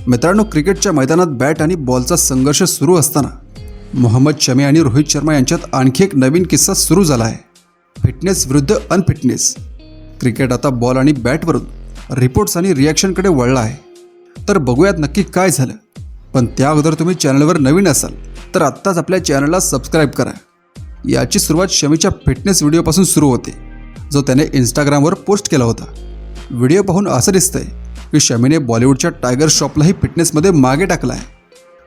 मित्रांनो, क्रिकेटच्या मैदानात बॅट आणि बॉलचा संघर्ष सुरू असताना मोहम्मद शमी आणि रोहित शर्मा यांच्यात आणखी एक नवीन किस्सा सुरू झाला आहे. फिटनेस विरुद्ध अनफिटनेस. क्रिकेट आता बॉल आणि बॅटवरून रिपोर्ट्स आणि रिॲक्शनकडे वळला आहे. तर बघूयात नक्की काय झालं. पण त्या अगोदर तुम्ही चॅनलवर नवीन असाल तर आत्ताच आपल्या चॅनलला सबस्क्राईब करा. याची सुरुवात शमीच्या फिटनेस व्हिडिओपासून सुरू होते, जो त्याने इंस्टाग्रामवर पोस्ट केला होता. व्हिडिओ पाहून असं दिसतंय की शमीने बॉलिवूडच्या टायगर श्रॉफलाही फिटनेसमध्ये मागे टाकला आहे.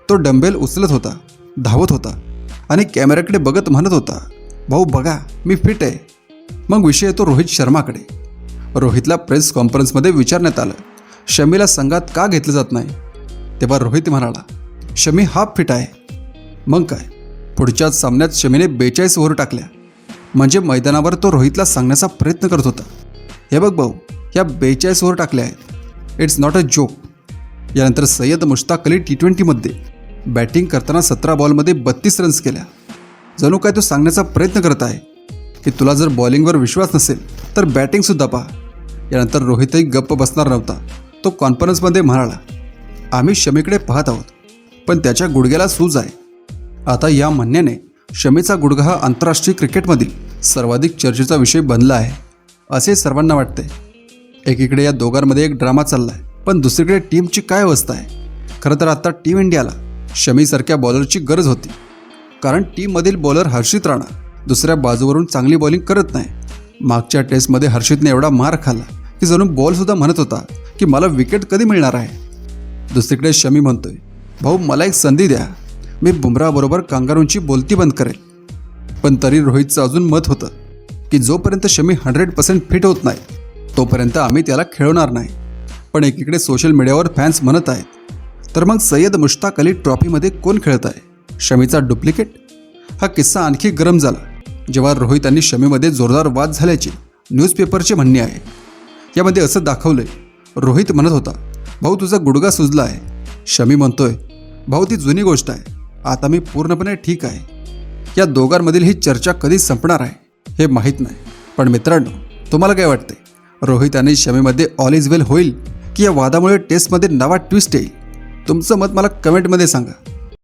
तो डंबेल उचलत होता, धावत होता आणि कॅमेऱ्याकडे बघत म्हणत होता, भाऊ बघा मी फिट आहे. मग विषय येतो रोहित शर्माकडे. रोहितला प्रेस कॉन्फरन्समध्ये विचारण्यात आलं, शमीला संघात का घेतलं जात नाही. तेव्हा रोहित म्हणाला, शमी हाफ फिट आहे. मग काय, पुढच्याच सामन्यात शमीने 42 ओव्हर टाकल्या. म्हणजे मैदानावर तो रोहितला सांगण्याचा प्रयत्न करत होता, हे बघ भाऊ, या 42 ओव्हर टाकल्या आहेत. It's not a joke. यानंतर सय्यद मुश्ताक अली T20मध्ये बॅटिंग करताना 17 बॉलमध्ये 32 रन्स केल्या. जणू काय तो सांगण्याचा प्रयत्न करत आहे की तुला जर बॉलिंगवर विश्वास नसेल तर बॅटिंगसुद्धा पहा. यानंतर रोहितही गप्प बसणार नव्हता. तो कॉन्फरन्समध्ये म्हणाला, आम्ही शमीकडे पाहत आहोत, पण त्याच्या गुडघ्याला सूज आहे. आता या म्हणण्याने शमीचा गुडघा हा आंतरराष्ट्रीय क्रिकेटमधील सर्वाधिक चर्चेचा विषय बनला आहे, असे सर्वांना वाटते. एकीकडे या दोघांमध्ये एक ड्रामा चालला आहे, पण दुसरीकडे टीमची काय अवस्था आहे. खरं तर आता टीम इंडियाला शमीसारख्या बॉलरची गरज होती, कारण टीममधील बॉलर हर्षित राणा दुसऱ्या बाजूवरून चांगली बॉलिंग करत नाही. मागच्या टेस्टमध्ये हर्षितने एवढा मार खाल्ला की जणू बॉलसुद्धा म्हणत होता की मला विकेट कधी मिळणार आहे. दुसरीकडे शमी म्हणतोय, भाऊ मला एक संधी द्या, मी बुमराहबरोबर कांगारूंची बोलती बंद करेल. पण तरी रोहितचं अजून मत होतं की जोपर्यंत शमी 100% फिट होत नाही तोपर्यंत आम्ही त्याला खेळवणार नाही. पण एकीकडे सोशल मीडियावर फॅन्स म्हणत आहेत, तर मग सय्यद मुश्ताक अली ट्रॉफीमध्ये कोण खेळत आहे, शमीचा डुप्लिकेट. हा किस्सा आणखी गरम झाला जेव्हा रोहित आणि शमीमध्ये जोरदार वाद झाल्याचे न्यूजपेपरचे म्हणणे आहे. यामध्ये असं दाखवलंय, रोहित म्हणत होता, भाऊ तुझा गुडघा सुजला आहे. शमी म्हणतोय, भाऊ ती जुनी गोष्ट आहे, आता मी पूर्णपणे ठीक आहे. या दोघांमधील ही चर्चा कधी संपणार आहे हे माहीत नाही. पण मित्रांनो, तुम्हाला काय वाटते, रोहित आणि शमीमध्ये ऑल इज वेल होईल की या वादामुळे टेस्टमध्ये नवा ट्विस्ट येईल? तुमचं मत मला कमेंटमध्ये सांगा.